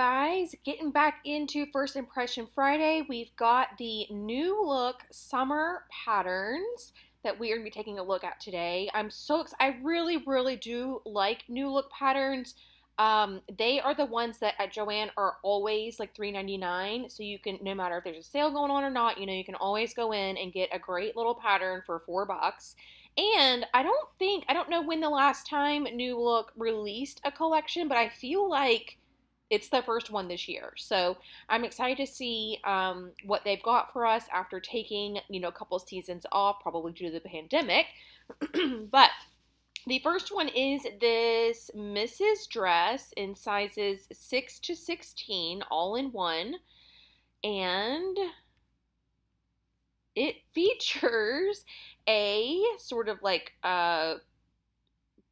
guys, getting back into First Impression Friday. We've got the new look summer patterns that we are going to be taking a look at today. I'm so excited. I really do like new look patterns. They are the ones that at Joann are always like $3.99. So you can, no matter if there's a sale going on or not, you can always go in and get a great little pattern for $4. And I don't know when the last time New Look released a collection, but I feel like it's the first one this year. So I'm excited to see what they've got for us after taking, a couple of seasons off, probably due to the pandemic. But the first one is this Mrs. Dress in sizes 6 to 16, all in one. And it features a sort of like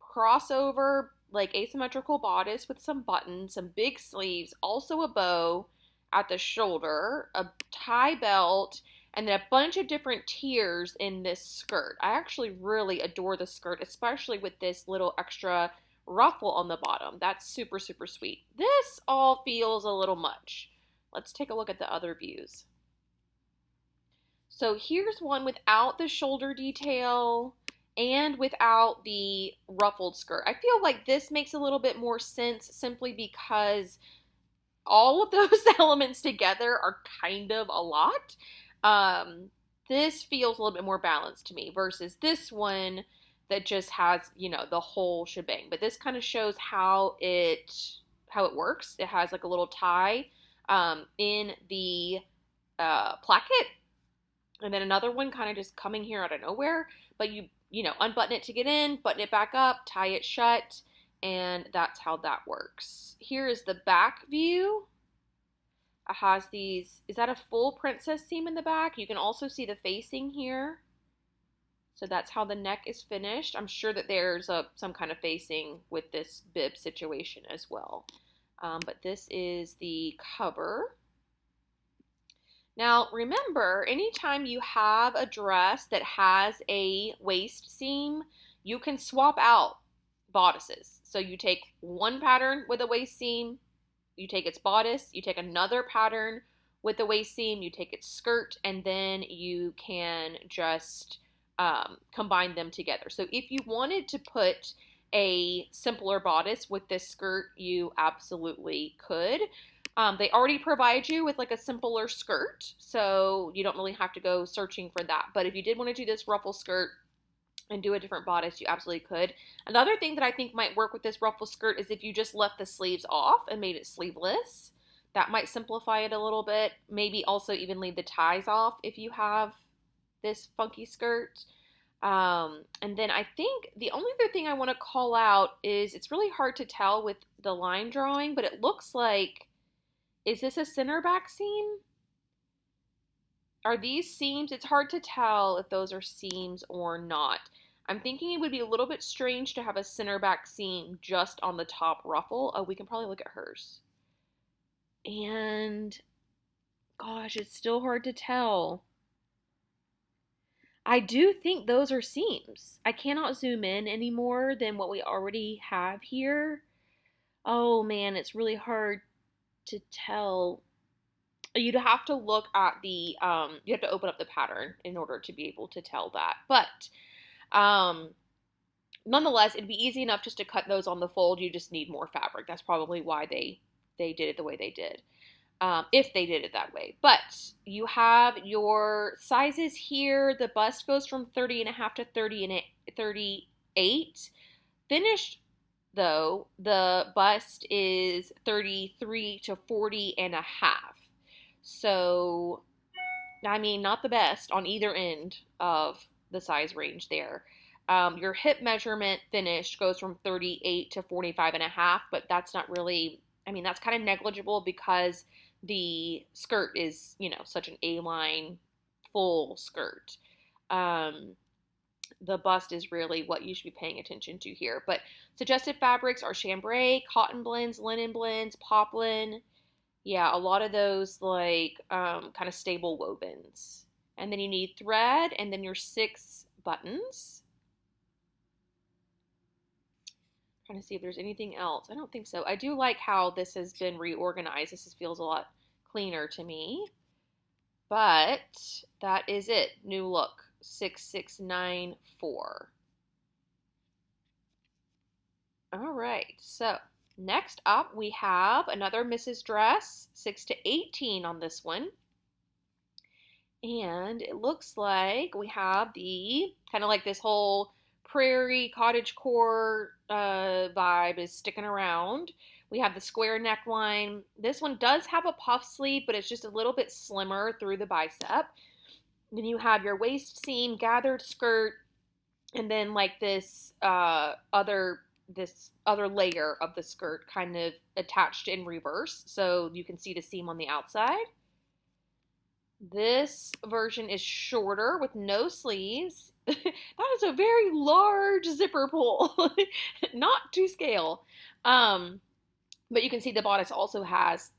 crossover, like asymmetrical bodice with some buttons, some big sleeves, also a bow at the shoulder, a tie belt, and then a bunch of different tiers in this skirt. I actually really adore the skirt, especially with this little extra ruffle on the bottom. That's super sweet. This all feels a little much. Let's take a look at the other views. So here's one without the shoulder detail and without the ruffled skirt. I feel like this makes a little bit more sense simply because all of those elements together are kind of a lot. This feels a little bit more balanced to me versus this one that just has, the whole shebang. But this kind of shows how it works. It has like a little tie in the placket, and then another one kind of just coming here out of nowhere. But you unbutton it to get in, button it back up, tie it shut, and that's how that works. Here is the back view. It has these, is that a full princess seam in the back? You can also see the facing here. So that's how the neck is finished. I'm sure that there's some kind of facing with this bib situation as well. But this is the cover. Now, remember, anytime you have a dress that has a waist seam, you can swap out bodices. So you take one pattern with a waist seam, you take its bodice, you take another pattern with a waist seam, you take its skirt, and then you can just combine them together. So if you wanted to put a simpler bodice with this skirt, you absolutely could. They already provide you with like a simpler skirt, so you don't really have to go searching for that. But if you did want to do this ruffle skirt and do a different bodice, you absolutely could. Another thing that I think might work with this ruffle skirt is if you just left the sleeves off and made it sleeveless. That might simplify it a little bit. Maybe also even leave the ties off if you have this funky skirt. And then I think the only other thing I want to call out is it's really hard to tell with the line drawing, but it looks like, is this a center back seam? Are these seams? It's hard to tell if those are seams or not. I'm thinking it would be a little bit strange to have a center back seam just on the top ruffle. Oh, we can probably look at hers. And gosh, it's still hard to tell. I do think those are seams. I cannot zoom in any more than what we already have here. Oh man, it's really hard to tell. You'd have to look at the, you have to open up the pattern in order to be able to tell that. But nonetheless, it'd be easy enough just to cut those on the fold. You just need more fabric. That's probably why they did it the way they did. If they did it that way. But you have your sizes here. The bust goes from 30.5 to 38. Finished though, the bust is 33 to 40.5. So, I mean, not the best on either end of the size range there. Your hip measurement finished goes from 38 to 45.5, but that's not really, I mean, that's kind of negligible because the skirt is, such an A-line full skirt. The bust is really what you should be paying attention to here. But suggested fabrics are chambray, cotton blends, linen blends, poplin. Yeah, a lot of those like kind of stable wovens. And then you need thread and then your 6 buttons. Trying to see if there's anything else. I don't think so. I do like how this has been reorganized. This feels a lot cleaner to me. But that is it. New look 6694. All right. So next up, we have another Mrs. Dress, 6 to 18 on this one. And it looks like we have the kind of like this whole prairie cottagecore vibe is sticking around. We have the square neckline. This one does have a puff sleeve, but it's just a little bit slimmer through the bicep. Then you have your waist seam, gathered skirt, and then like this other layer of the skirt kind of attached in reverse, so you can see the seam on the outside. This version is shorter with no sleeves. That is a very large zipper pull, not to scale. But you can see the bodice also has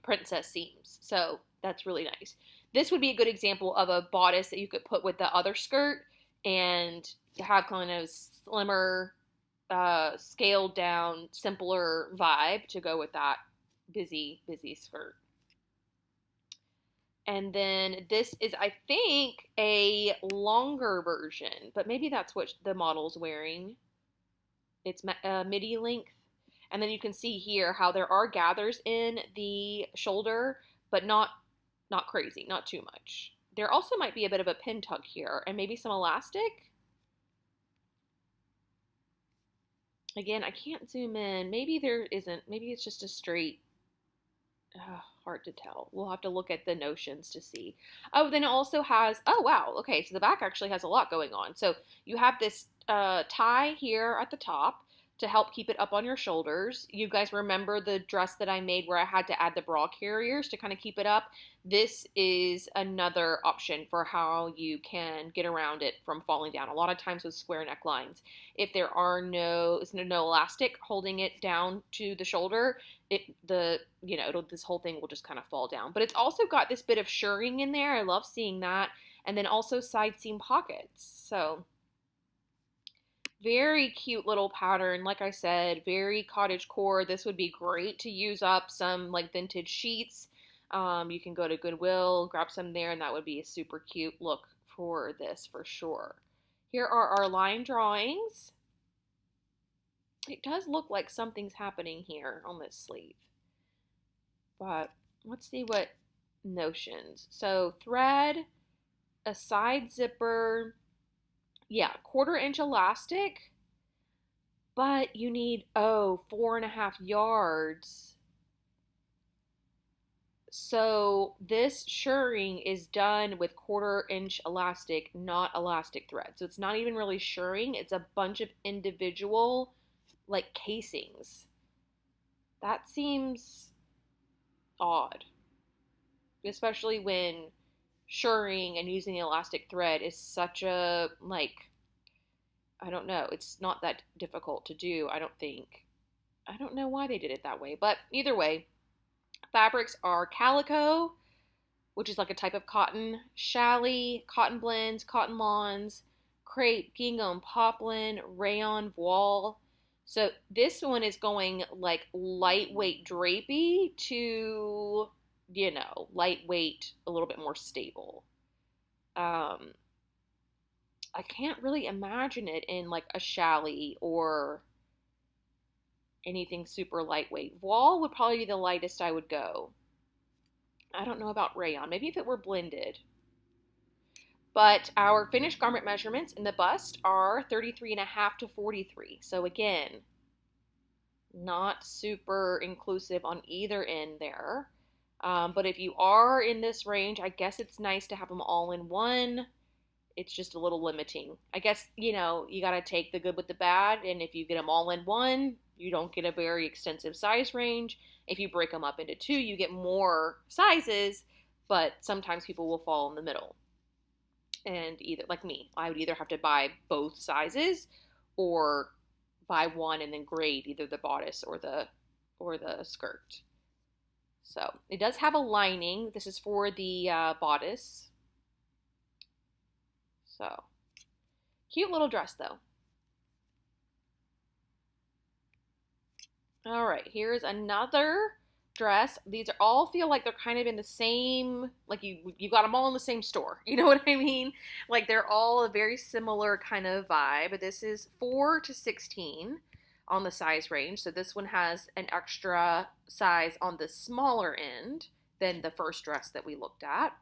princess seams, so that's really nice. This would be a good example of a bodice that you could put with the other skirt and have kind of slimmer, scaled down, simpler vibe to go with that busy skirt. And then this is, I think, a longer version, but maybe that's what the model's wearing. It's midi length. And then you can see here how there are gathers in the shoulder, but not crazy, not too much. There also might be a bit of a pin tuck here and maybe some elastic. Again, I can't zoom in. Maybe there isn't. Maybe it's just a straight. Hard to tell. We'll have to look at the notions to see. Oh, then it also has, oh wow, okay, so the back actually has a lot going on. So you have this tie here at the top to help keep it up on your shoulders. You guys remember the dress that I made where I had to add the bra carriers to kind of keep it up? This is another option for how you can get around it from falling down. A lot of times with square necklines, if there are no elastic holding it down to the shoulder, this whole thing will just kind of fall down. But it's also got this bit of shirring in there. I love seeing that. And then also side seam pockets. So very cute little pattern. Like I said, very cottagecore. This would be great to use up some like vintage sheets. You can go to Goodwill, grab some there, and that would be a super cute look for this for sure. Here are our line drawings. It does look like something's happening here on this sleeve. But let's see what notions. So thread, a side zipper, yeah, 1/4 inch elastic, but you need, 4.5 yards. So this shirring is done with 1/4 inch elastic, not elastic thread. So it's not even really shirring. It's a bunch of individual like casings. That seems odd, especially when shirring and using elastic thread is such a I don't know, it's not that difficult to do, I don't think. I don't know why they did it that way, but either way, fabrics are calico, which is like a type of cotton, challis, cotton blends, cotton lawns, crepe, gingham, poplin, rayon, voile. So this one is going like lightweight drapey to, lightweight, a little bit more stable. I can't really imagine it in like a challis or anything super lightweight. Voile would probably be the lightest I would go. I don't know about rayon. Maybe if it were blended. But our finished garment measurements in the bust are 33.5 to 43. So again, not super inclusive on either end there. But if you are in this range, I guess it's nice to have them all in one. It's just a little limiting. I guess, you got to take the good with the bad. And if you get them all in one, you don't get a very extensive size range. If you break them up into two, you get more sizes, but sometimes people will fall in the middle. And either, like me, I would either have to buy both sizes or buy one and then grade either the bodice or the skirt. So it does have a lining. This is for the bodice. So cute little dress though. All right, here's another dress. These are all feel like they're kind of in the same, like you got them all in the same store. You know what I mean? Like they're all a very similar kind of vibe. This is 4 to 16 on the size range. So this one has an extra size on the smaller end than the first dress that we looked at.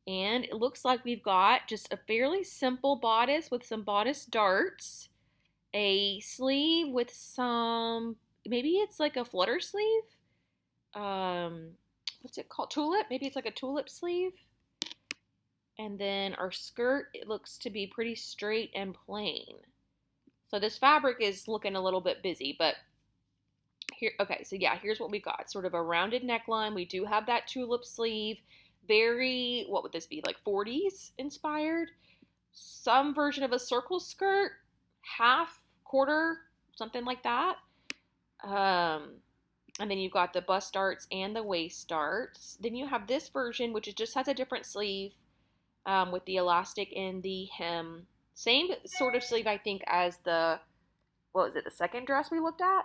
And it looks like we've got just a fairly simple bodice with some bodice darts, a sleeve with some, maybe it's like a flutter sleeve. What's it called? Tulip? Maybe it's like a tulip sleeve. And then our skirt, it looks to be pretty straight and plain. So this fabric is looking a little bit busy, but here, okay, so yeah, here's what we got. Sort of a rounded neckline. We do have that tulip sleeve. Very, what would this be, like 40s inspired? Some version of a circle skirt, half, quarter, something like that. And then you've got the bust darts and the waist darts. Then you have this version, which just has a different sleeve with the elastic in the hem. Same sort of sleeve, I think, as the, what was it, the second dress we looked at?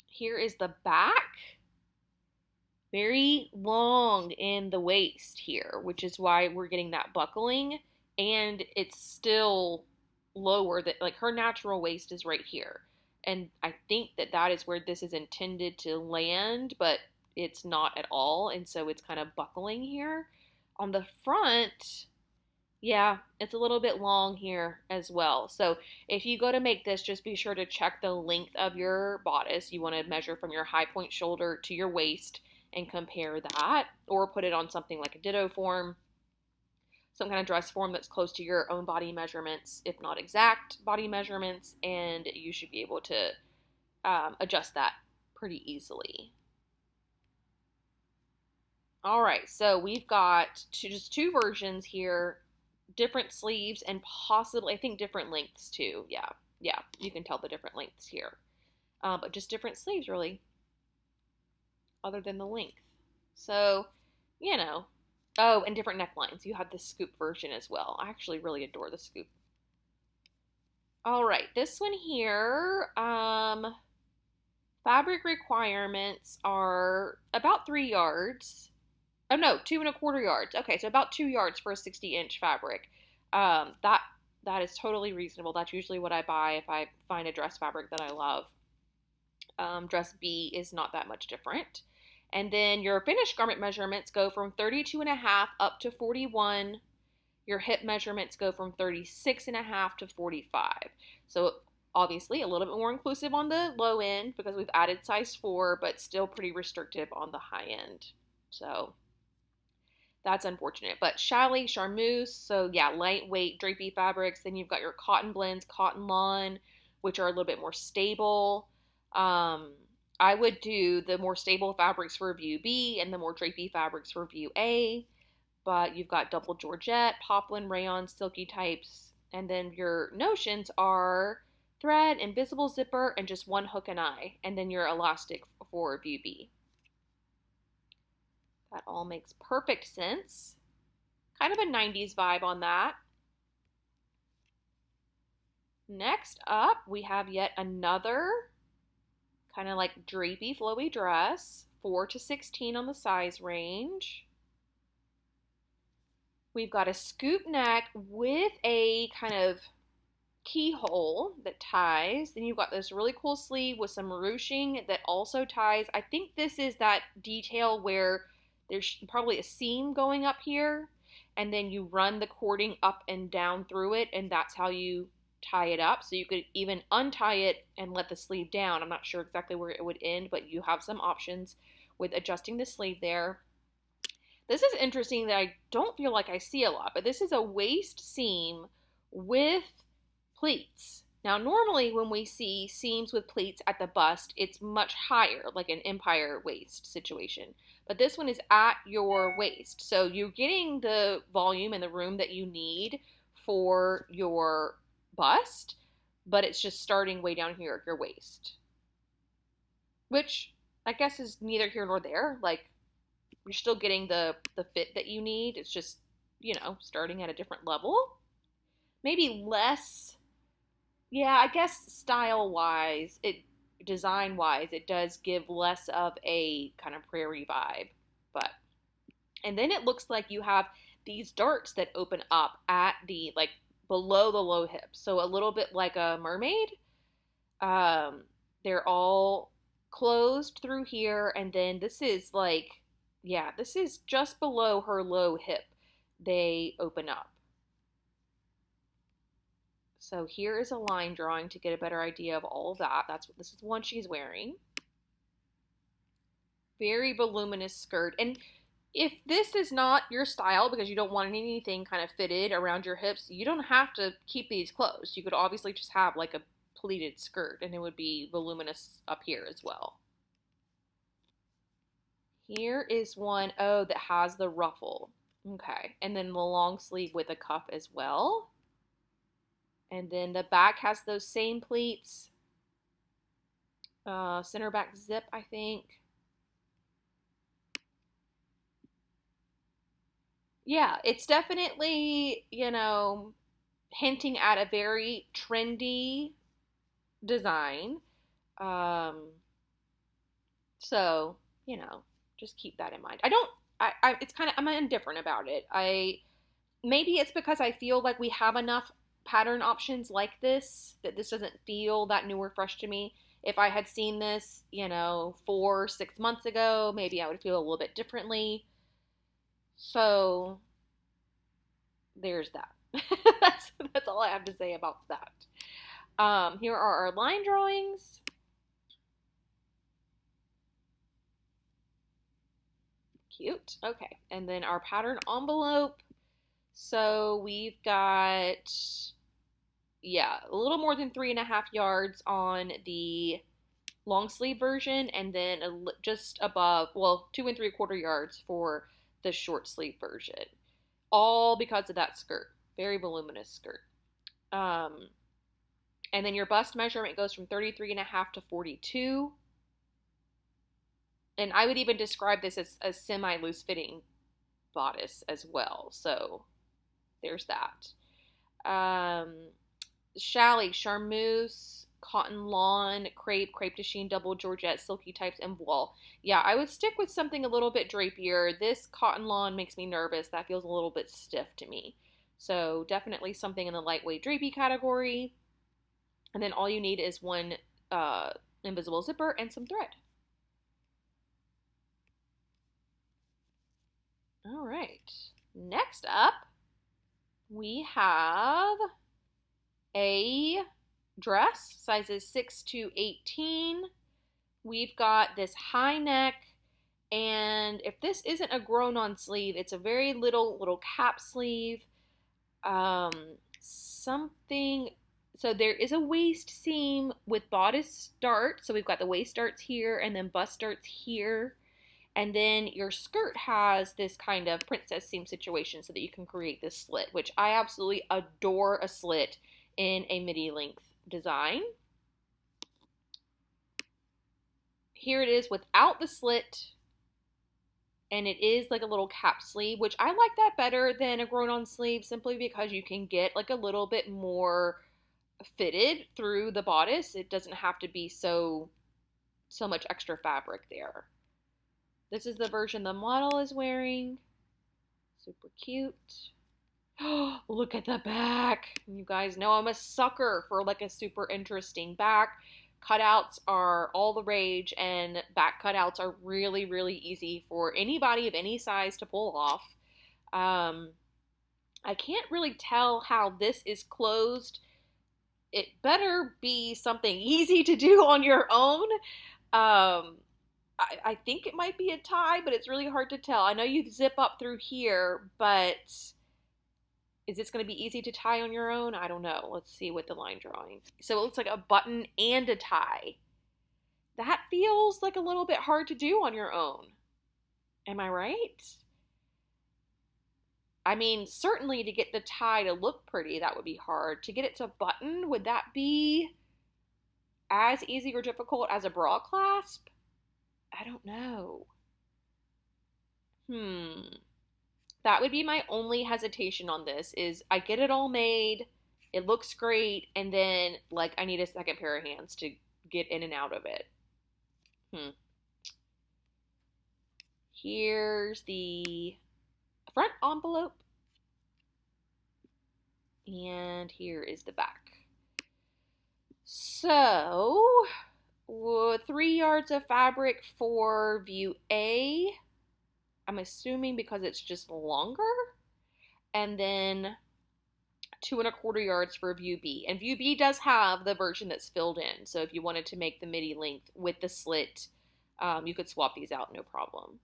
Here is the back. Very long in the waist here, which is why we're getting that buckling. And it's still lower, that like her natural waist is right here. And I think that that is where this is intended to land, but it's not at all. And so it's kind of buckling here. On the front, yeah, it's a little bit long here as well. So if you go to make this, just be sure to check the length of your bodice. You want to measure from your high point shoulder to your waist and compare that, or put it on something like a ditto form, some kind of dress form that's close to your own body measurements, if not exact body measurements, and you should be able to adjust that pretty easily. All right, so we've got just two versions here, different sleeves and possibly, I think, different lengths too. Yeah, you can tell the different lengths here, but just different sleeves really, other than the length. So, you know, oh, and different necklines. You have the scoop version as well. I actually really adore the scoop. All right, this one here, fabric requirements are about 3 yards. Oh no, 2¼ yards. Okay, so about 2 yards for a 60-inch fabric. That is totally reasonable. That's usually what I buy if I find a dress fabric that I love. Dress B is not that much different. And then your finished garment measurements go from 32.5 up to 41. Your hip measurements go from 36.5 to 45. So obviously a little bit more inclusive on the low end because we've added size 4, but still pretty restrictive on the high end. So that's unfortunate. But challis, charmeuse, so yeah, lightweight drapey fabrics. Then you've got your cotton blends, cotton lawn, which are a little bit more stable. I would do the more stable fabrics for view B and the more drapey fabrics for view A. But you've got double Georgette, poplin, rayon, silky types. And then your notions are thread, invisible zipper, and just one hook and eye. And then your elastic for view B. That all makes perfect sense. Kind of a 90s vibe on that. Next up, we have yet another kind of like drapey, flowy dress, 4 to 16 on the size range. We've got a scoop neck with a kind of keyhole that ties. Then you've got this really cool sleeve with some ruching that also ties. I think this is that detail where there's probably a seam going up here, and then you run the cording up and down through it, and that's how you tie it up. So you could even untie it and let the sleeve down. I'm not sure exactly where it would end, but you have some options with adjusting the sleeve there. This is interesting that I don't feel like I see a lot, but this is a waist seam with pleats. Now, normally when we see seams with pleats at the bust, it's much higher, like an empire waist situation. But this one is at your waist. So you're getting the volume and the room that you need for your bust, but it's just starting way down here at your waist. Which I guess is neither here nor there. Like, you're still getting the fit that you need. It's just, starting at a different level. Maybe less Yeah, I guess style wise, design wise, it does give less of a kind of prairie vibe. But and then it looks like you have these darts that open up at the like below the low hip. So a little bit like a mermaid. Um, they're all closed through here, and then this is like, yeah, this is just below her low hip. They open up. So here is a line drawing to get a better idea of all of that. That's what this is one she's wearing. Very voluminous skirt. And if this is not your style because you don't want anything kind of fitted around your hips, you don't have to keep these closed. You could obviously just have like a pleated skirt and it would be voluminous up here as well. Here is one, oh, that has the ruffle. Okay. And then the long sleeve with a cuff as well. And then the back has those same pleats. Center back zip, I think. Yeah, it's definitely, hinting at a very trendy design. Um, so, just keep that in mind. It's kind of, I'm indifferent about it. Maybe it's because I feel like we have enough pattern options like this that this doesn't feel that new or fresh to me. If I had seen this, 4, 6 months ago, maybe I would feel a little bit differently. So there's that. that's all I have to say about that. Here are our line drawings. Cute. Okay, and then our pattern envelope. So we've got, yeah, a little more than 3.5 yards on the long sleeve version, and then just above, well, 2 3/4 yards for the short sleeve version. All because of that skirt. Very voluminous skirt. And then your bust measurement goes from 33.5 to 42. And I would even describe this as a semi-loose fitting bodice as well. So there's that. Challis, charmeuse, cotton lawn, crepe de chine, double georgette, silky types, and voile. Yeah, I would stick with something a little bit drapier. This cotton lawn makes me nervous. That feels a little bit stiff to me. So definitely something in the lightweight drapey category. And then all you need is one invisible zipper and some thread. All right. Next up, we have a dress, sizes 6 to 18. We've got this high neck, and if this isn't a grown-on sleeve, it's a very little cap sleeve. Something. So there is a waist seam with bodice dart. So we've got the waist darts here, and then bust darts here. And then your skirt has this kind of princess seam situation so that you can create this slit, which I absolutely adore a slit in a midi length design. Here it is without the slit, and it is like a little cap sleeve, which I like that better than a grown-on sleeve simply because you can get like a little bit more fitted through the bodice. It doesn't have to be so much extra fabric there. This is the version the model is wearing. Super cute. Oh, look at the back. You guys know I'm a sucker for like a super interesting back. Cutouts are all the rage, and back cutouts are really, really easy for anybody of any size to pull off. I can't really tell how this is closed. It better be something easy to do on your own. I think it might be a tie, but it's really hard to tell. I know you zip up through here, but is this going to be easy to tie on your own? I don't know. Let's see with the line drawing. So it looks like a button and a tie. That feels like a little bit hard to do on your own. Am I right? I mean, certainly to get the tie to look pretty, that would be hard. To get it to button, would that be as easy or difficult as a bra clasp? I don't know. That would be my only hesitation on this is I get it all made. It looks great, and then like I need a second pair of hands to get in and out of it. Here's the front envelope, and here is the back. So 3 yards of fabric for view A, I'm assuming because it's just longer, and then 2¼ yards for view B. And view B does have the version that's filled in, so if you wanted to make the midi length with the slit, you could swap these out, no problem.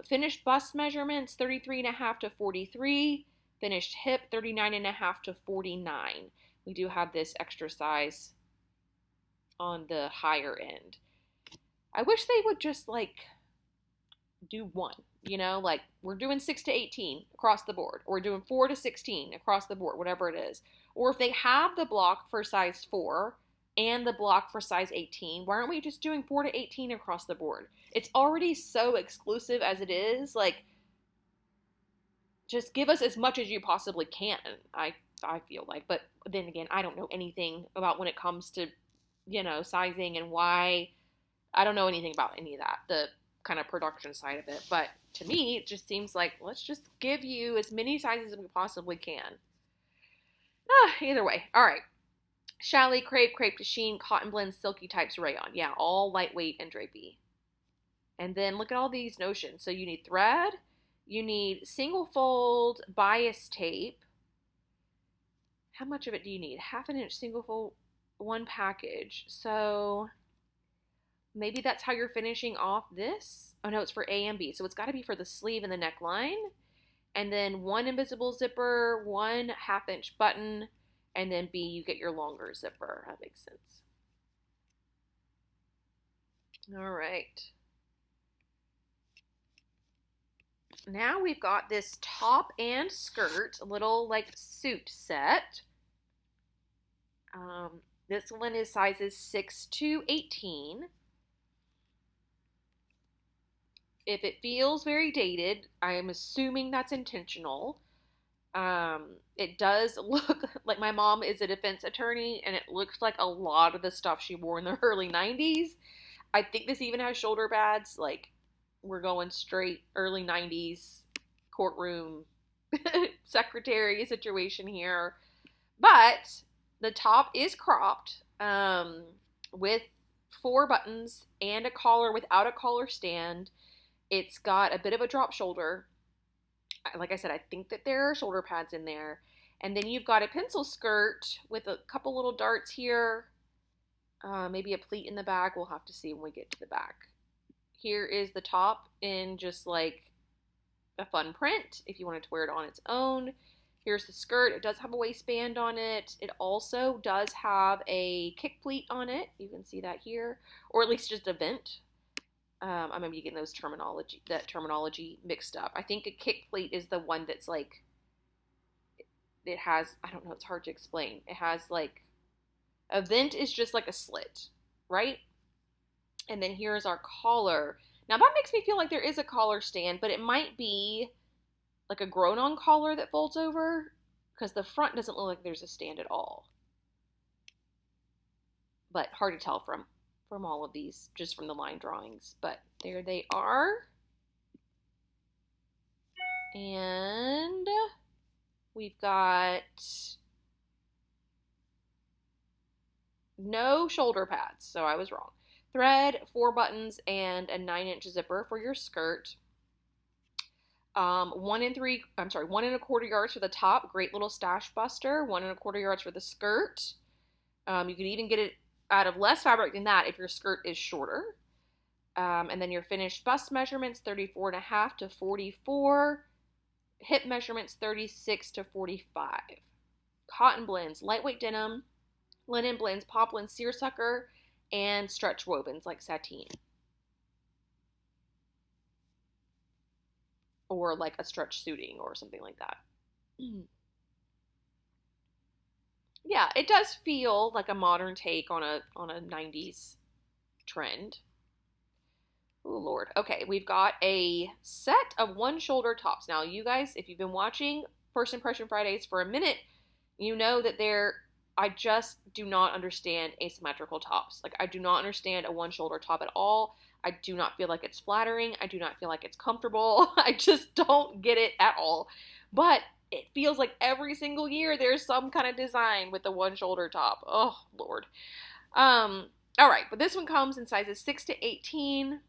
Finished bust measurements 33.5 to 43. Finished hip 39.5 to 49. We do have this extra size on the higher end. I wish they would just like do one, you know, like we're doing 6 to 18 across the board, or we're doing 4 to 16 across the board, whatever it is. Or if they have the block for size 4 and the block for size 18, why aren't we just doing 4 to 18 across the board? It's already so exclusive as it is. Like, just give us as much as you possibly can, I feel like. But then again, I don't know anything about when it comes to, you know, sizing and why. I don't know anything about any of that, the kind of production side of it. But to me, it just seems like, let's just give you as many sizes as we possibly can. Either way. All right. Challis, crepe, crepe de chine, cotton blend, silky types, rayon. Yeah, all lightweight and drapey. And then look at all these notions. So you need thread, you need single fold bias tape. How much of it do you need? 1/2 inch single fold, 1 package. So maybe that's how you're finishing off this. Oh no, it's for A and B. So it's got to be for the sleeve and the neckline. And then 1 invisible zipper, 1 1/2 inch button, and then B, you get your longer zipper. That makes sense. All right. Now we've got this top and skirt, a little like suit set. This one is sizes 6 to 18. If it feels very dated, I am assuming that's intentional. It does look like my mom is a defense attorney, and it looks like a lot of the stuff she wore in the early 90s. I think this even has shoulder pads. Like, we're going straight early 90s courtroom secretary situation here. But the top is cropped with 4 buttons and a collar without a collar stand. It's got a bit of a drop shoulder. Like I said, I think that there are shoulder pads in there. And then you've got a pencil skirt with a couple little darts here. Maybe a pleat in the back. We'll have to see when we get to the back. Here is the top in just like a fun print if you wanted to wear it on its own. Here's the skirt. It does have a waistband on it. It also does have a kick pleat on it. You can see that here, or at least just a vent. I might be getting that terminology mixed up. I think a kick pleat is the one that's like, it has, I don't know, it's hard to explain. It has like, a vent is just like a slit, right? And then here's our collar. Now that makes me feel like there is a collar stand, but it might be like a grown-on collar that folds over, because the front doesn't look like there's a stand at all. But hard to tell from all of these, just from the line drawings. But there they are. And we've got no shoulder pads, so I was wrong. Thread, 4 buttons, and a 9-inch zipper for your skirt. 1 1¼ yards for the top. Great little stash buster. 1¼ yards for the skirt. You could even get it out of less fabric than that if your skirt is shorter. And then your finished bust measurements, 34.5 to 44. Hip measurements, 36 to 45. Cotton blends, lightweight denim, linen blends, poplin, seersucker, and stretch wovens like sateen. Or like a stretch suiting or something like that. Yeah, it does feel like a modern take on a 90s trend. Oh, Lord. Okay, we've got a set of 1 shoulder tops. Now, you guys, if you've been watching First Impression Fridays for a minute, You know that I just do not understand asymmetrical tops. Like, I do not understand a one shoulder top at all. I do not feel like it's flattering. I do not feel like it's comfortable. I just don't get it at all. But it feels like every single year there's some kind of design with the one shoulder top. Oh, Lord. All right, but this one comes in sizes 6 to 18.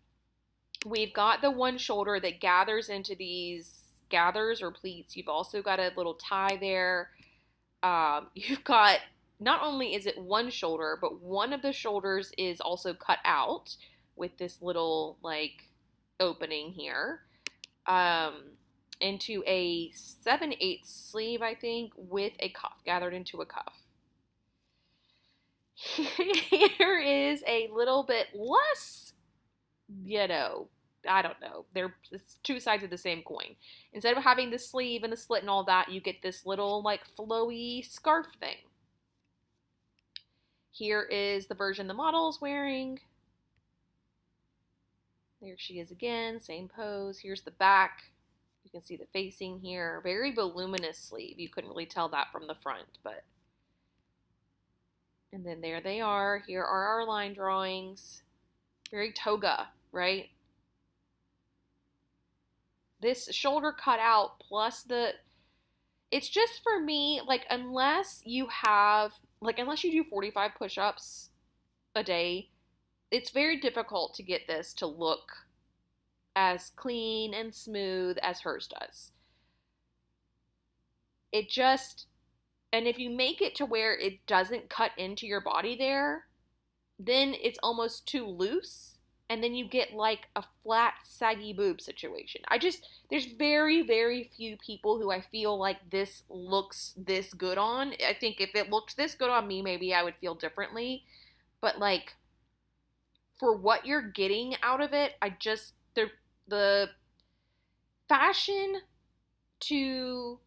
We've got the one shoulder that gathers into these gathers or pleats. You've also got a little tie there. You've got, not only is it one shoulder, but one of the shoulders is also cut out with this little like opening here into a 7/8 sleeve, I think, with a cuff gathered into a cuff. Here is a little bit less, I don't know. It's two sides of the same coin. Instead of having the sleeve and the slit and all that, you get this little like flowy scarf thing. Here is the version the model's wearing. There she is again, same pose. Here's the back. You can see the facing here. Very voluminous sleeve. You couldn't really tell that from the front, but. And then there they are. Here are our line drawings. Very toga, right? This shoulder cut out plus it's just for me, like, unless you do 45 push-ups a day, it's very difficult to get this to look as clean and smooth as hers does. And if you make it to where it doesn't cut into your body there, then it's almost too loose. And then you get like a flat, saggy boob situation. There's very, very few people who I feel like this looks this good on. I think if it looked this good on me, maybe I would feel differently. But like, for what you're getting out of it, the fashion to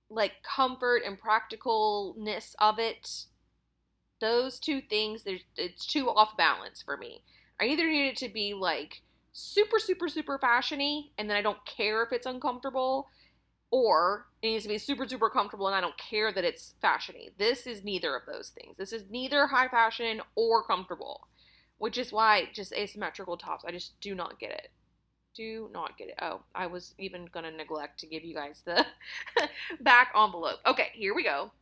like comfort and practicalness of it, those two things, it's too off balance for me. I either need it to be like super, super, super fashiony, and then I don't care if it's uncomfortable, or it needs to be super, super comfortable and I don't care that it's fashiony. This is neither of those things. This is neither high fashion or comfortable, which is why just asymmetrical tops, I just do not get it. Do not get it. Oh, I was even going to neglect to give you guys the back envelope. Okay, here we go.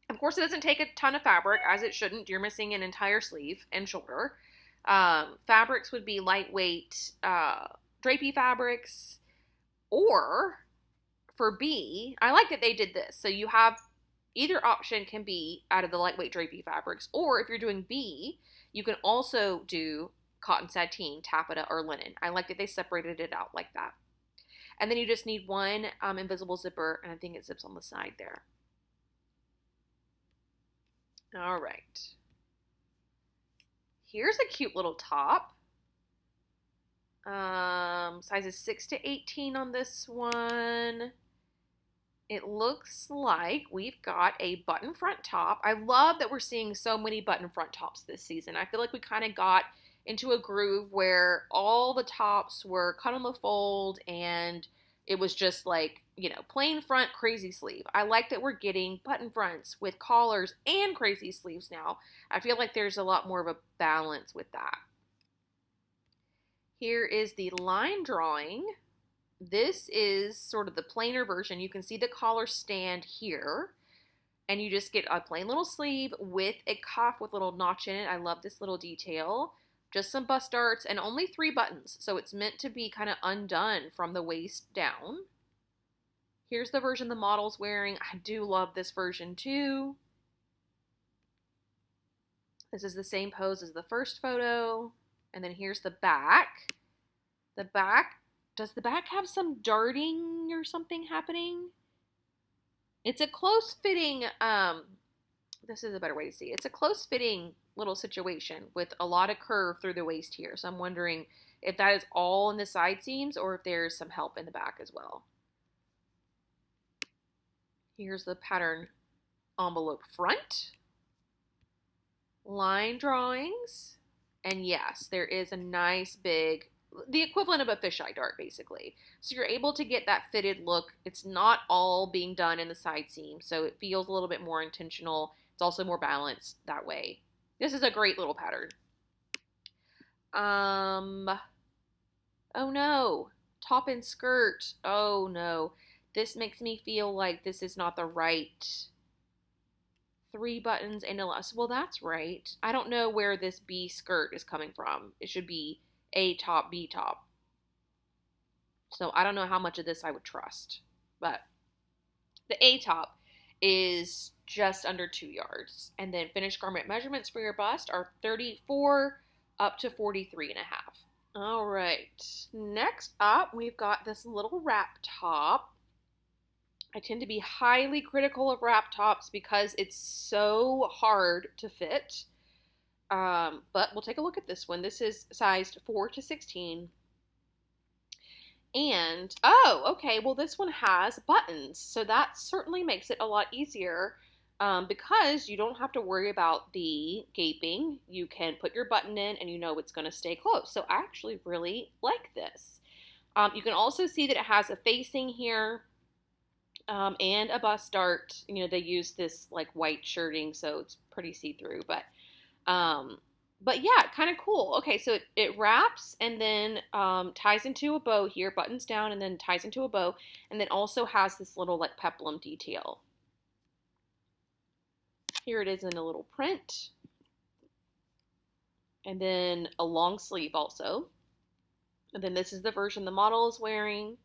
Of course, it doesn't take a ton of fabric, as it shouldn't. You're missing an entire sleeve and shoulder. Fabrics would be lightweight drapey fabrics, or for B, I like that they did this. So you have either option can be out of the lightweight drapey fabrics, or if you're doing B, you can also do cotton sateen, taffeta, or linen. I like that they separated it out like that. And then you just need one invisible zipper, and I think it zips on the side there. All right. Here's a cute little top. Sizes 6 to 18 on this one. It looks like we've got a button front top. I love that we're seeing so many button front tops this season. I feel like we kind of got into a groove where all the tops were cut on the fold and it was just like, plain front, crazy sleeve. I like that we're getting button fronts with collars and crazy sleeves now. I feel like there's a lot more of a balance with that. Here is the line drawing. This is sort of the plainer version. You can see the collar stand here. And you just get a plain little sleeve with a cuff with a little notch in it. I love this little detail. Just some bust darts and only 3 buttons. So it's meant to be kind of undone from the waist down. Here's the version the model's wearing. I do love this version too. This is the same pose as the first photo. And then here's the back. Does the back have some darting or something happening? It's a close fitting, this is a better way to see it. It's a close fitting little situation with a lot of curve through the waist here. So I'm wondering if that is all in the side seams or if there's some help in the back as well. Here's the pattern envelope front. Line drawings. And yes, there is a nice big the equivalent of a fisheye dart, basically. So you're able to get that fitted look. It's not all being done in the side seam, so it feels a little bit more intentional. It's also more balanced that way. This is a great little pattern. Oh no, top and skirt. Oh no, this makes me feel like this is not the right 3 buttons and a less. Well, that's right. I don't know where this B skirt is coming from. It should be A top, B top. So I don't know how much of this I would trust. But the A top is just under 2 yards. And then finished garment measurements for your bust are 34 up to 43 and a half. All right. Next up, we've got this little wrap top. I tend to be highly critical of wrap tops because it's so hard to fit. But we'll take a look at this one. This is sized 4 to 16. And, oh, okay, well, this one has buttons. So that certainly makes it a lot easier because you don't have to worry about the gaping. You can put your button in and you know it's going to stay closed. So I actually really like this. You can also see that it has a facing here. And a bust dart. You know, they use this like white shirting, so it's pretty see-through, but yeah, kind of cool. Okay, so it wraps and then ties into a bow here, buttons down and then ties into a bow, and then also has this little like peplum detail. Here it is in a little print. And then a long sleeve also. And then this is the version the model is wearing.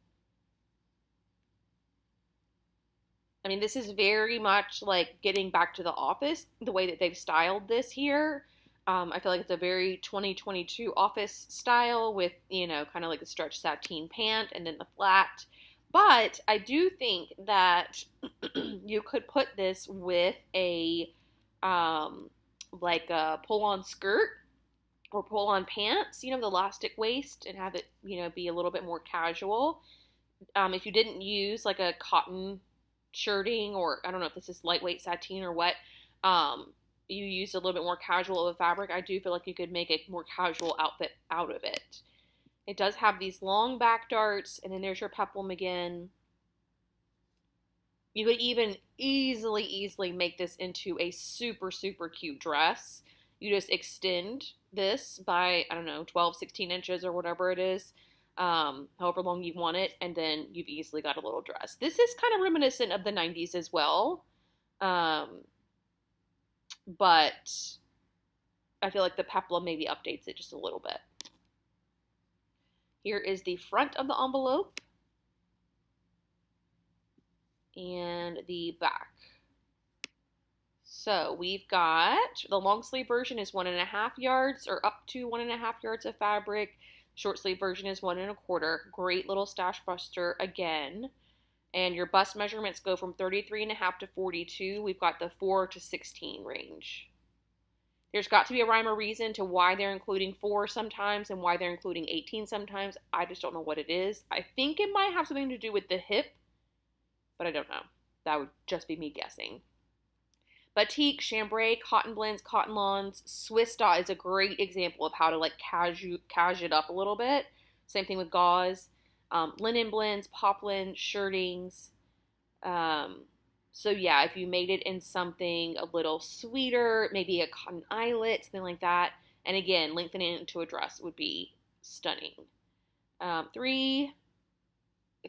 I mean, this is very much like getting back to the office, the way that they've styled this here. I feel like it's a very 2022 office style with, you know, kind of like a stretch sateen pant and then the flat. But I do think that you could put this with a, like a pull-on skirt or pull-on pants, you know, the elastic waist, and have it, you know, be a little bit more casual. If you didn't use like a cotton shirting, or I don't know if this is lightweight sateen or what, you use a little bit more casual of a fabric, I do feel like you could make a more casual outfit out of it. It does have these long back darts, and then there's your peplum again. You could even easily make this into a super cute dress. You just extend this by, I don't know, 12, 16 inches or whatever it is. However long you want it, and then you've easily got a little dress. This is kind of reminiscent of the 90s as well, but I feel like the peplum maybe updates it just a little bit. Here is the front of the envelope and the back. So we've got the long sleeve version is 1.5 yards, or up to 1.5 yards of fabric. Short sleeve version is 1.25. Great little stash buster again. And your bust measurements go from 33.5 to 42. We've got the 4 to 16 range. There's got to be a rhyme or reason to why they're including 4 sometimes and why they're including 18 sometimes. I just don't know what it is. I think it might have something to do with the hip, but I don't know. That would just be me guessing. Batik, chambray, cotton blends, cotton lawns, Swiss dot is a great example of how to like cash it up a little bit. Same thing with gauze. Linen blends, poplin, shirtings. So yeah, if you made it in something a little sweeter, maybe a cotton eyelet, something like that. And again, lengthening it into a dress would be stunning. 3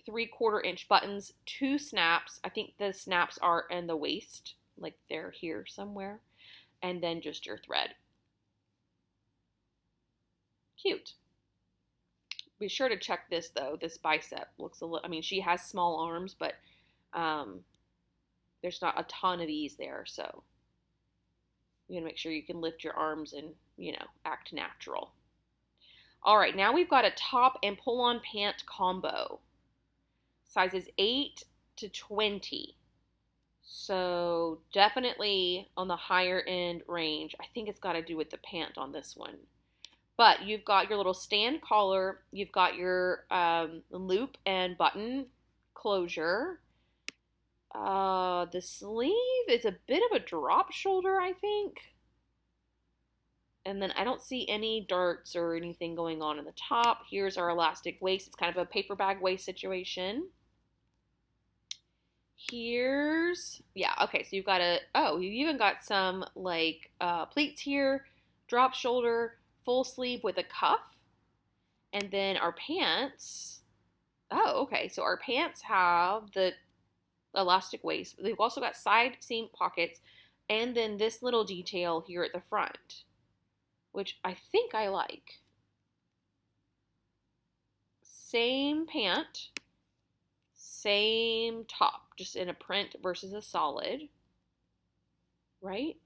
3/4 inch buttons, 2 snaps. I think the snaps are in the waist, like they're here somewhere. And then just your thread. Cute. Be sure to check this though. This bicep looks a little, I mean, she has small arms, but there's not a ton of ease there. So you gotta make sure you can lift your arms and, you know, act natural. All right, now we've got a top and pull-on pant combo. Sizes 8 to 20. So definitely on the higher end range. I think it's got to do with the pant on this one. But you've got your little stand collar. You've got your loop and button closure. The sleeve is a bit of a drop shoulder, I think. And then I don't see any darts or anything going on in the top. Here's our elastic waist. It's kind of a paper bag waist situation. Here's, yeah, okay, so you've got you've even got some like pleats here, drop shoulder, full sleeve with a cuff. And then our pants, okay, so our pants have the elastic waist. They've also got side seam pockets and then this little detail here at the front, which I think I like. Same pant, same top, just in a print versus a solid, right?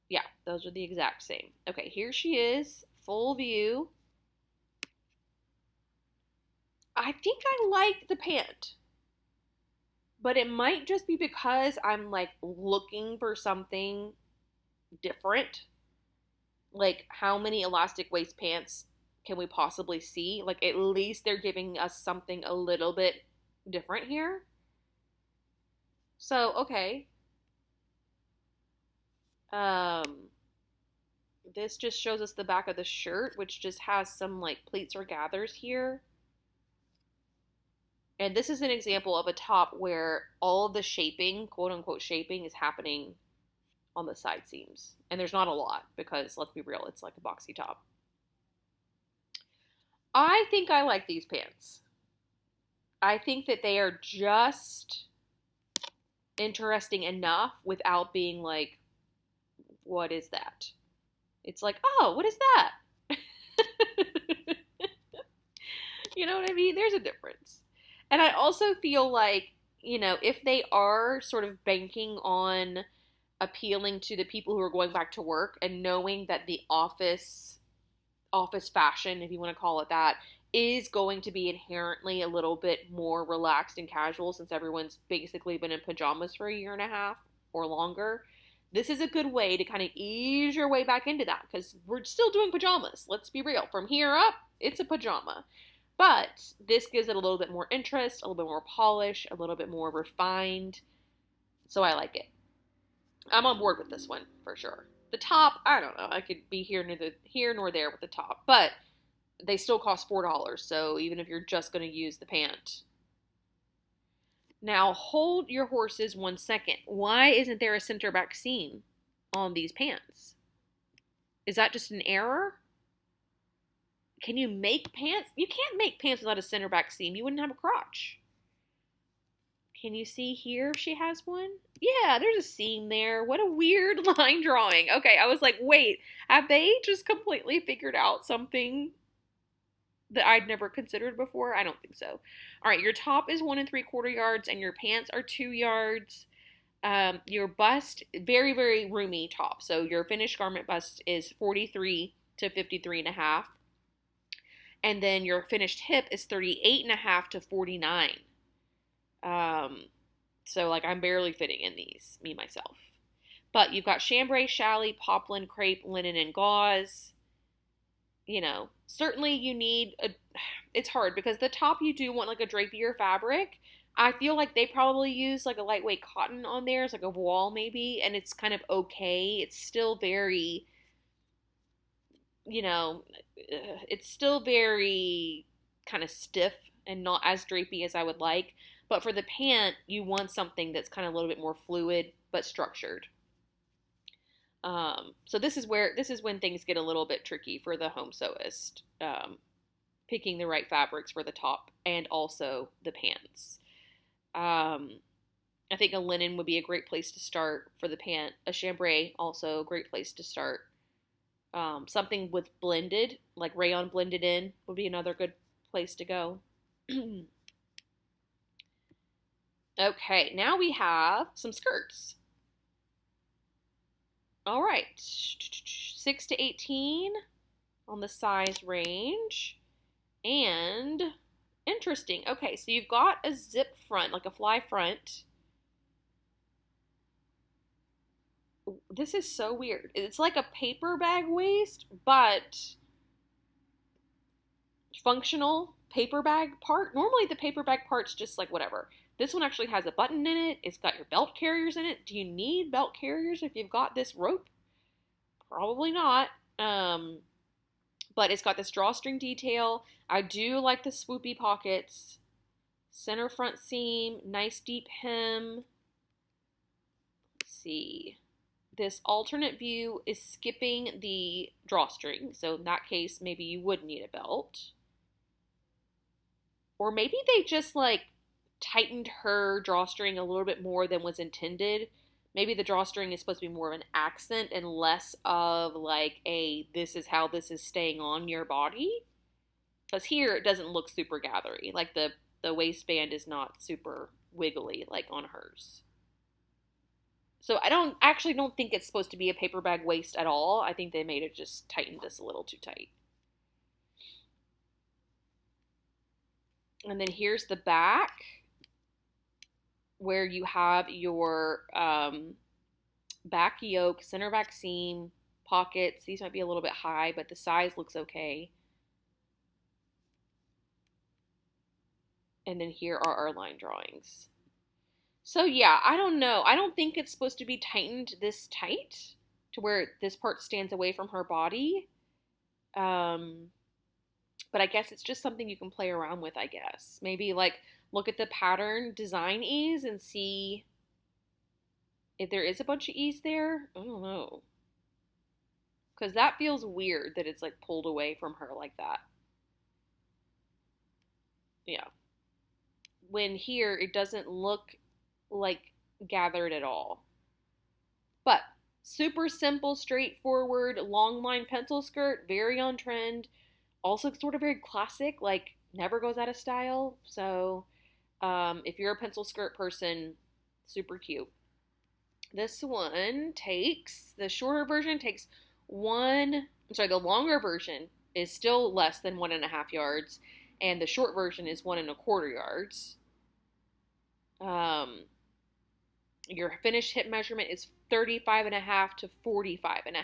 Yeah, those are the exact same. Okay, here she is, full view. I think I like the pant, but it might just be because I'm like looking for something different. Like, how many elastic waist pants can we possibly see? Like, at least they're giving us something a little bit different here. So, okay. This just shows us the back of the shirt, which just has some like pleats or gathers here. And this is an example of a top where all of the shaping, quote unquote shaping, is happening on the side seams. And there's not a lot because, let's be real, it's like a boxy top. I think I like these pants. I think that they are just interesting enough without being like, what is that? It's like, oh, what is that? You know what I mean? There's a difference. And I also feel like, if they are sort of banking on appealing to the people who are going back to work and knowing that the office fashion, if you want to call it that, is going to be inherently a little bit more relaxed and casual since everyone's basically been in pajamas for a year and a half or longer. This is a good way to kind of ease your way back into that because we're still doing pajamas. Let's be real. From here up, it's a pajama. But this gives it a little bit more interest, a little bit more polish, a little bit more refined. So I like it. I'm on board with this one for sure. The top, I don't know. I could be here nor there with the top, but they still cost $4. So even if you're just going to use the pant. Now hold your horses 1 second. Why isn't there a center back seam on these pants? Is that just an error? Can you make pants? You can't make pants without a center back seam. You wouldn't have a crotch. Can you see here if she has one? Yeah, there's a seam there. What a weird line drawing. Okay, I was like, wait, have they just completely figured out something that I'd never considered before? I don't think so. All right, your top is 1 3/4 yards and your pants are 2 yards. Your bust, very, very roomy top. So your finished garment bust is 43 to 53.5. And then your finished hip is 38.5 to 49. So like I'm barely fitting in these, me myself. But you've got chambray, challis, poplin, crepe, linen, and gauze. Certainly you need it's hard because the top you do want like a drapier fabric. I feel like they probably use like a lightweight cotton on there. It's like a voile maybe, and it's kind of okay. It's still very, it's still very kind of stiff and not as drapey as I would like. But for the pant, you want something that's kind of a little bit more fluid but structured. So this is when things get a little bit tricky for the home sewist, picking the right fabrics for the top and also the pants. I think a linen would be a great place to start for the pant. A chambray also a great place to start. Something with blended, like rayon blended in, would be another good place to go. Okay, now we have some skirts. All right, 6 to 18 on the size range. And interesting. Okay, so you've got a zip front, like a fly front. This is so weird. It's like a paper bag waist, but functional paper bag part. Normally the paper bag part's just like whatever. This one actually has a button in it. It's got your belt carriers in it. Do you need belt carriers if you've got this rope? Probably not. But it's got this drawstring detail. I do like the swoopy pockets. Center front seam, nice deep hem. Let's see. This alternate view is skipping the drawstring. So in that case, maybe you would need a belt. Or maybe they just like tightened her drawstring a little bit more than was intended. Maybe the drawstring is supposed to be more of an accent and less of like a, this is how this is staying on your body. Because here it doesn't look super gathery. Like the waistband is not super wiggly like on hers. So I don't think it's supposed to be a paper bag waist at all. I think they may have just tightened this a little too tight. And then here's the back, where you have your back yoke, center back seam, pockets. These might be a little bit high, but the size looks okay. And then here are our line drawings. So yeah, I don't know. I don't think it's supposed to be tightened this tight to where this part stands away from her body. But I guess it's just something you can play around with, I guess. Maybe like look at the pattern design ease and see if there is a bunch of ease there. I don't know. Because that feels weird that it's like pulled away from her like that. Yeah. When here, it doesn't look like gathered at all. But super simple, straightforward, long line pencil skirt, very on trend. Also sort of very classic, like never goes out of style. So if you're a pencil skirt person, super cute. This one takes, the shorter version takes the longer version is still less than 1.5 yards, and the short version is 1.25 yards. Your finished hip measurement is 35.5 to 45.5.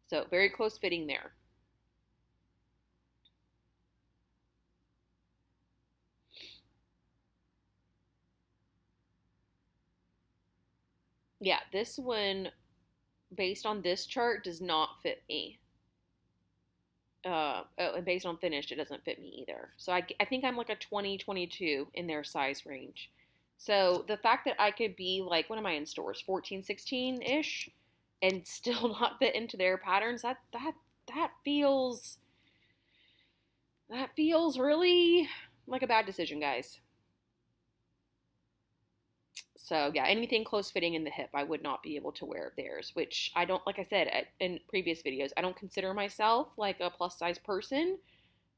So very close fitting there. Yeah, this one, based on this chart, does not fit me. And based on finished, it doesn't fit me either. So I think I'm like a 20, 22 in their size range. So the fact that I could be like, what am I in stores, 14, 16-ish, and still not fit into their patterns, that feels really like a bad decision, guys. So yeah, anything close fitting in the hip, I would not be able to wear theirs, which I don't, like I said in previous videos, I don't consider myself like a plus size person.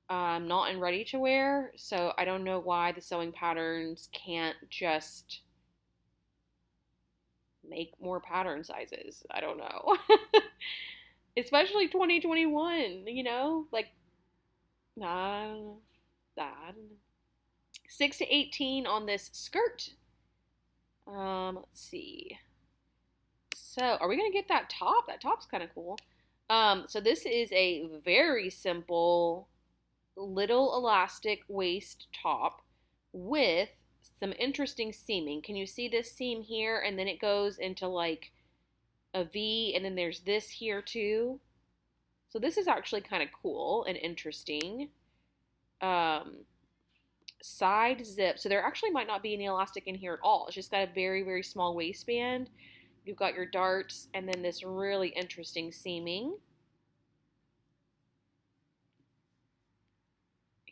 I'm not in ready to wear, so I don't know why the sewing patterns can't just make more pattern sizes. I don't know. Especially 2021, you know, like, nah, 6 to 18 on this skirt. Let's see. So, are we gonna get that top? That top's kind of cool. So this is a very simple little elastic waist top with some interesting seaming. Can you see this seam here? And then it goes into like a V, and then there's this here too. So this is actually kind of cool and interesting. Side zip. So there actually might not be any elastic in here at all. It's just got a very, very small waistband. You've got your darts and then this really interesting seaming.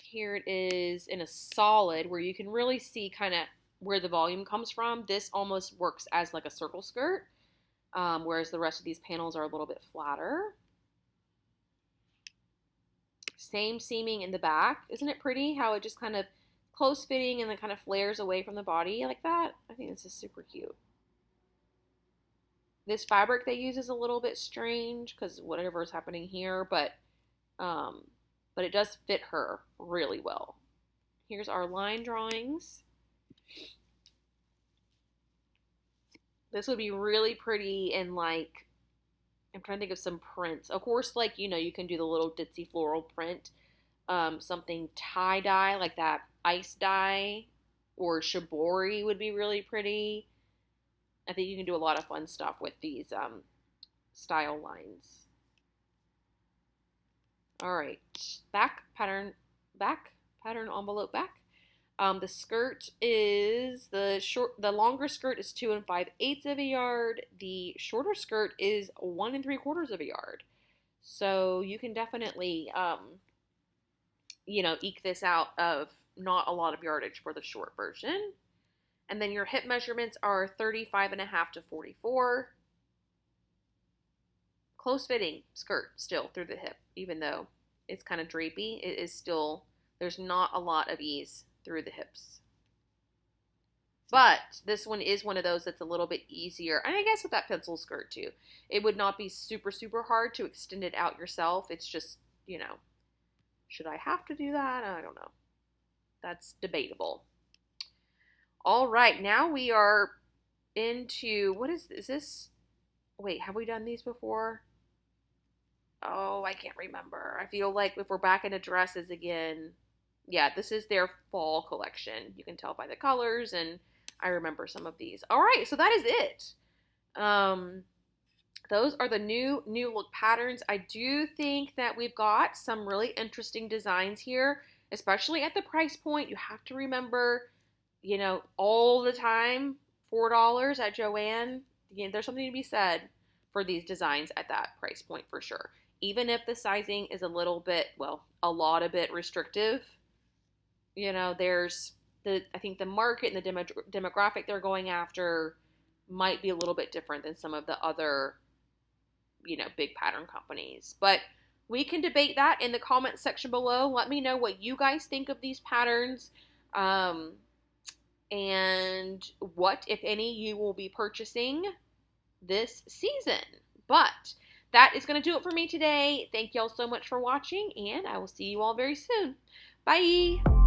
Here it is in a solid where you can really see kind of where the volume comes from. This almost works as like a circle skirt, whereas the rest of these panels are a little bit flatter. Same seaming in the back. Isn't it pretty how it just kind of close fitting and then kind of flares away from the body like that? I think this is super cute. This fabric they use is a little bit strange because whatever is happening here, but it does fit her really well. Here's our line drawings. This would be really pretty in like, I'm trying to think of some prints. Of course, like, you know, you can do the little ditzy floral print. something tie-dye, like that ice dye or shibori would be really pretty. I think you can do a lot of fun stuff with these style lines. All right, back pattern envelope back. The skirt is the longer skirt is 2 5/8 of a yard. The shorter skirt is 1 3/4 of a yard. So you can definitely, eke this out of not a lot of yardage for the short version. And then your hip measurements are 35.5 to 44. Close fitting skirt still through the hip, even though it's kind of drapey. It is still, there's not a lot of ease through the hips. But this one is one of those that's a little bit easier. And I guess with that pencil skirt too. It would not be super, super hard to extend it out yourself. It's just, should I have to do that? I don't know. That's debatable. All right, now we are into, what is this? Wait, have we done these before? Oh, I can't remember. I feel like if we're back into dresses again, yeah, this is their fall collection. You can tell by the colors, and I remember some of these. All right, so that is it. Those are the new look patterns. I do think that we've got some really interesting designs here, especially at the price point. You have to remember, all the time, $4 at Joann. There's something to be said for these designs at that price point for sure. Even if the sizing is a little bit, a lot of bit restrictive, there's I think the market and the demographic they're going after might be a little bit different than some of the other, big pattern companies. But we can debate that in the comment section below. Let me know what you guys think of these patterns, and what, if any, you will be purchasing this season. But that is going to do it for me today. Thank y'all so much for watching, and I will see you all very soon. Bye!